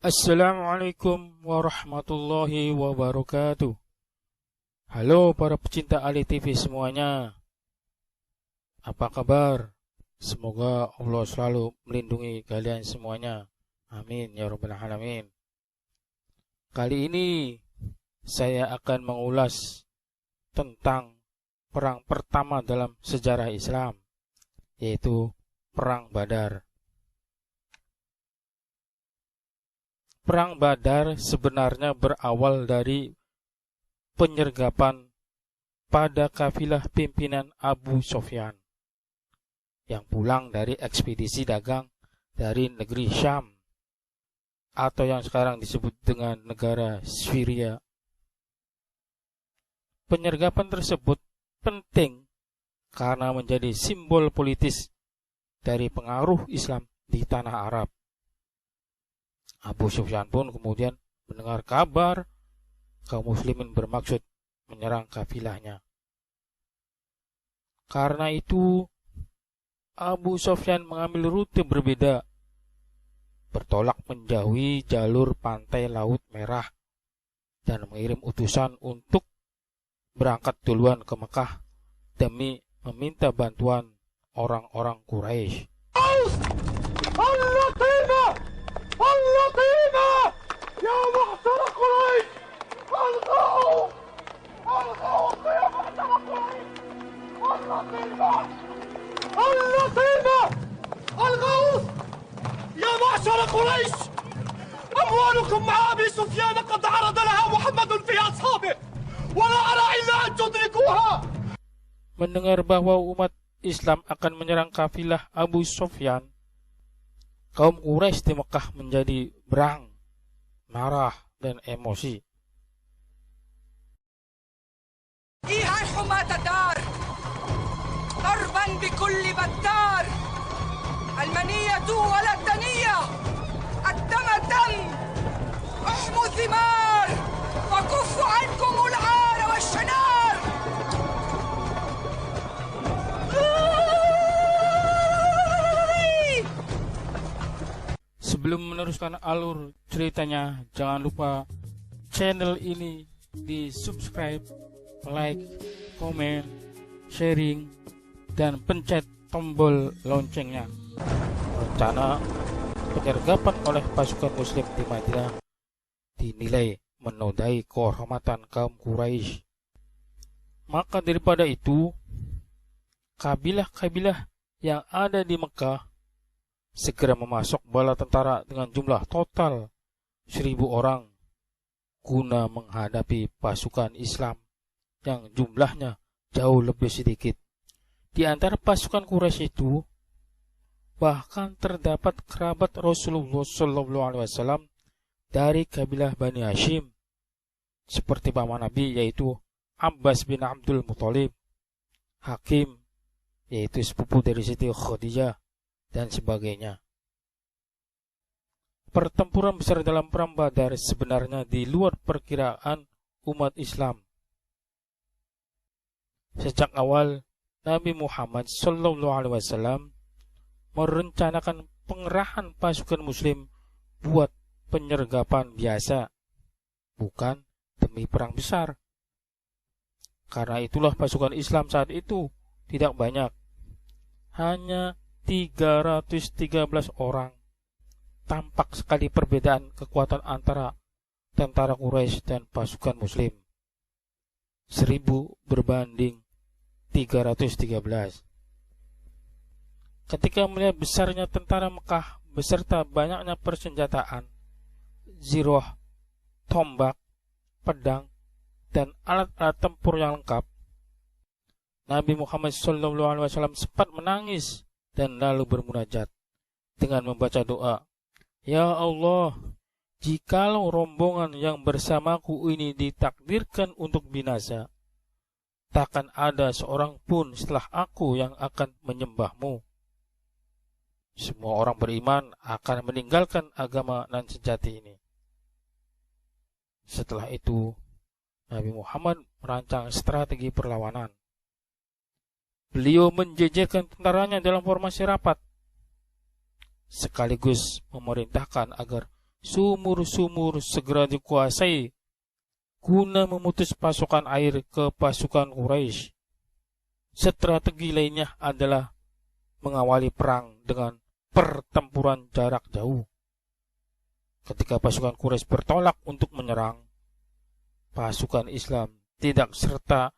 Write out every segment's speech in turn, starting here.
Assalamualaikum warahmatullahi wabarakatuh. Halo para pecinta Ali TV semuanya. Apa kabar? Semoga Allah selalu melindungi kalian semuanya. Amin ya rabbal alamin. Kali ini saya akan mengulas tentang perang pertama dalam sejarah Islam, yaitu Perang Badar. Perang Badar sebenarnya berawal dari penyergapan pada kafilah pimpinan Abu Sufyan yang pulang dari ekspedisi dagang dari negeri Syam atau yang sekarang disebut dengan negara Syria. Penyergapan tersebut penting karena menjadi simbol politis dari pengaruh Islam di tanah Arab. Abu Sufyan pun kemudian mendengar kabar kaum muslimin bermaksud menyerang kafilahnya. Karena itu, Abu Sufyan mengambil rute berbeda, bertolak menjauhi jalur pantai Laut Merah dan mengirim utusan untuk berangkat duluan ke Mekah demi meminta bantuan orang-orang Quraisy. اللطيفة يا معشر قريش الغوا يا معشر قريش اللطيفة الغوث يا معشر قريش أموالكم مع أبي سفيان قد عرض لها محمد في أصحابه ولا أرى إلا أن تدركوها. Mendengar bahwa umat Islam akan menyerang kafilah Abu Sufyan, kaum Quraisy di Mekah menjadi berang, marah, dan emosi. إيها حماة الدار ضربا بكل بتار المنية ولا الدنية الدم دم احموا الثمار وكفوا عنكم العار والشنار. Sebelum meneruskan alur ceritanya, jangan lupa channel ini di subscribe, like, komen, sharing, dan pencet tombol loncengnya. Rencana penyergapan oleh pasukan muslim di Madinah dinilai menodai kehormatan kaum Quraisy. Maka daripada itu, kabilah-kabilah yang ada di Mekah segera memasok bala tentara dengan jumlah total 1.000 orang guna menghadapi pasukan Islam yang jumlahnya jauh lebih sedikit. Di antara pasukan Quraisy itu bahkan terdapat kerabat Rasulullah SAW dari kabilah Bani Hashim seperti paman Nabi, yaitu Abbas bin Abdul Muthalib, Hakim, yaitu sepupu dari Siti Khadijah, dan sebagainya. Pertempuran besar dalam Perang Badar sebenarnya di luar perkiraan umat Islam. Sejak awal, Nabi Muhammad SAW merencanakan pengerahan pasukan muslim buat penyergapan biasa, bukan demi perang besar. Karena itulah pasukan Islam saat itu tidak banyak, hanya 313 orang. Tampak sekali perbedaan kekuatan antara tentara Quraisy dan pasukan muslim. 1.000 berbanding 313. Ketika melihat besarnya tentara Mekah beserta banyaknya persenjataan, ziroh, tombak, pedang, dan alat-alat tempur yang lengkap, Nabi Muhammad SAW sempat menangis dan lalu bermunajat dengan membaca doa, "Ya Allah, jikalau rombongan yang bersamaku ini ditakdirkan untuk binasa, takkan ada seorang pun setelah aku yang akan menyembahmu. Semua orang beriman akan meninggalkan agama nan sejati ini." Setelah itu, Nabi Muhammad merancang strategi perlawanan. Beliau menjejerkan tentaranya dalam formasi rapat, sekaligus memerintahkan agar sumur-sumur segera dikuasai guna memutus pasokan air ke pasukan Quraisy. Strategi lainnya adalah mengawali perang dengan pertempuran jarak jauh. Ketika pasukan Quraisy bertolak untuk menyerang, pasukan Islam tidak serta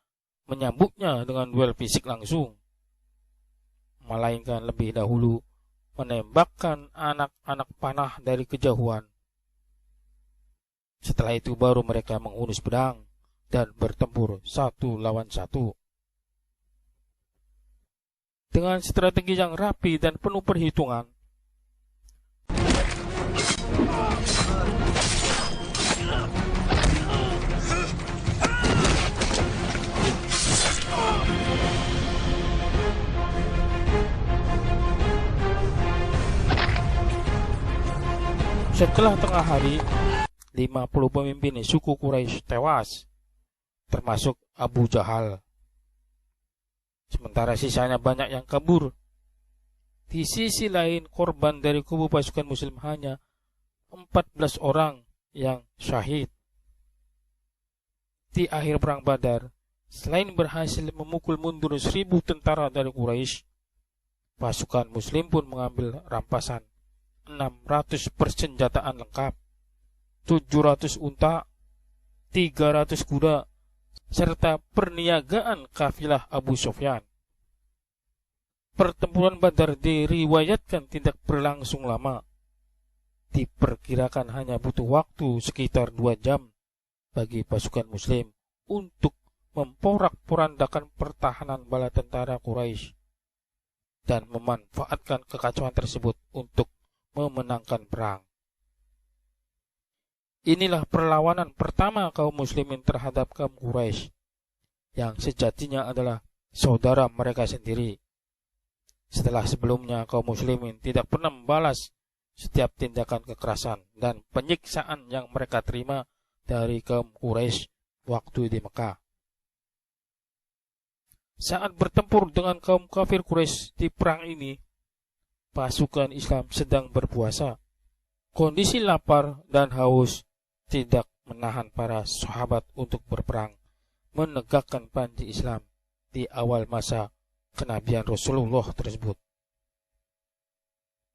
menyambutnya dengan duel fisik langsung, melainkan lebih dahulu menembakkan anak-anak panah dari kejauhan. Setelah itu baru mereka menghunus pedang dan bertempur satu lawan satu. Dengan strategi yang rapi dan penuh perhitungan, setelah tengah hari, 50 pemimpin suku Quraisy tewas, termasuk Abu Jahal. Sementara sisanya banyak yang kabur. Di sisi lain, korban dari kubu pasukan muslim hanya 14 orang yang syahid. Di akhir perang Badar, selain berhasil memukul mundur 1000 tentara dari Quraisy, pasukan muslim pun mengambil rampasan 600 persenjataan lengkap, 700 unta, 300 kuda, serta perniagaan kafilah Abu Sufyan. Pertempuran Badar diriwayatkan tidak berlangsung lama. Diperkirakan hanya butuh waktu sekitar 2 jam bagi pasukan muslim untuk memporak-porandakan pertahanan bala tentara Quraisy dan memanfaatkan kekacauan tersebut untuk memenangkan perang. Inilah perlawanan pertama kaum muslimin terhadap kaum Quraisy, yang sejatinya adalah saudara mereka sendiri. Setelah sebelumnya kaum muslimin tidak pernah membalas setiap tindakan kekerasan dan penyiksaan yang mereka terima dari kaum Quraisy waktu di Mekah. Saat bertempur dengan kaum kafir Quraisy di perang ini, pasukan Islam sedang berpuasa. Kondisi lapar dan haus tidak menahan para sahabat untuk berperang, menegakkan panji Islam di awal masa kenabian Rasulullah tersebut.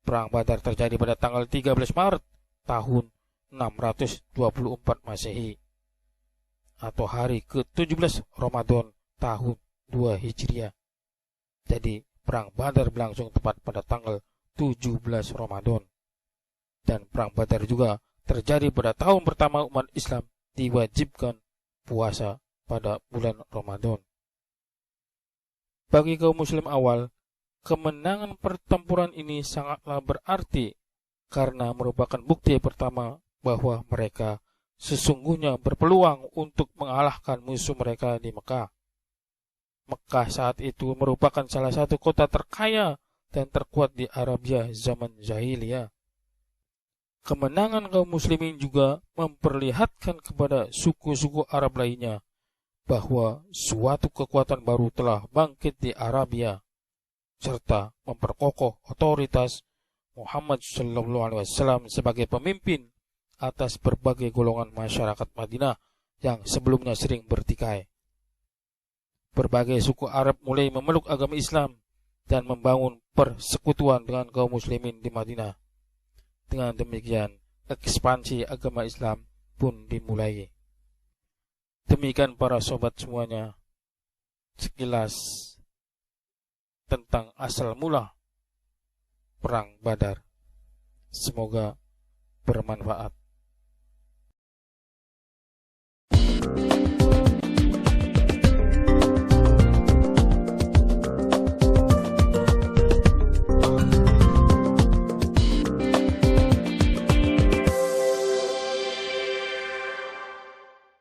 Perang Badar terjadi pada tanggal 13 Maret tahun 624 Masehi atau hari ke-17 Ramadan tahun 2 Hijriah. Jadi perang Badar berlangsung tepat pada tanggal 17 Ramadan. Dan perang Badar juga terjadi pada tahun pertama umat Islam diwajibkan puasa pada bulan Ramadan. Bagi kaum muslim awal, kemenangan pertempuran ini sangatlah berarti karena merupakan bukti pertama bahwa mereka sesungguhnya berpeluang untuk mengalahkan musuh mereka di Mekah. Mekah saat itu merupakan salah satu kota terkaya dan terkuat di Arabia zaman jahiliyah. Kemenangan kaum muslimin juga memperlihatkan kepada suku-suku Arab lainnya bahwa suatu kekuatan baru telah bangkit di Arabia, serta memperkokoh otoritas Muhammad SAW sebagai pemimpin atas berbagai golongan masyarakat Madinah yang sebelumnya sering bertikai. Berbagai suku Arab mulai memeluk agama Islam dan membangun persekutuan dengan kaum muslimin di Madinah. Dengan demikian, ekspansi agama Islam pun dimulai. Demikian para sobat semuanya, sekilas tentang asal mula Perang Badar. Semoga bermanfaat.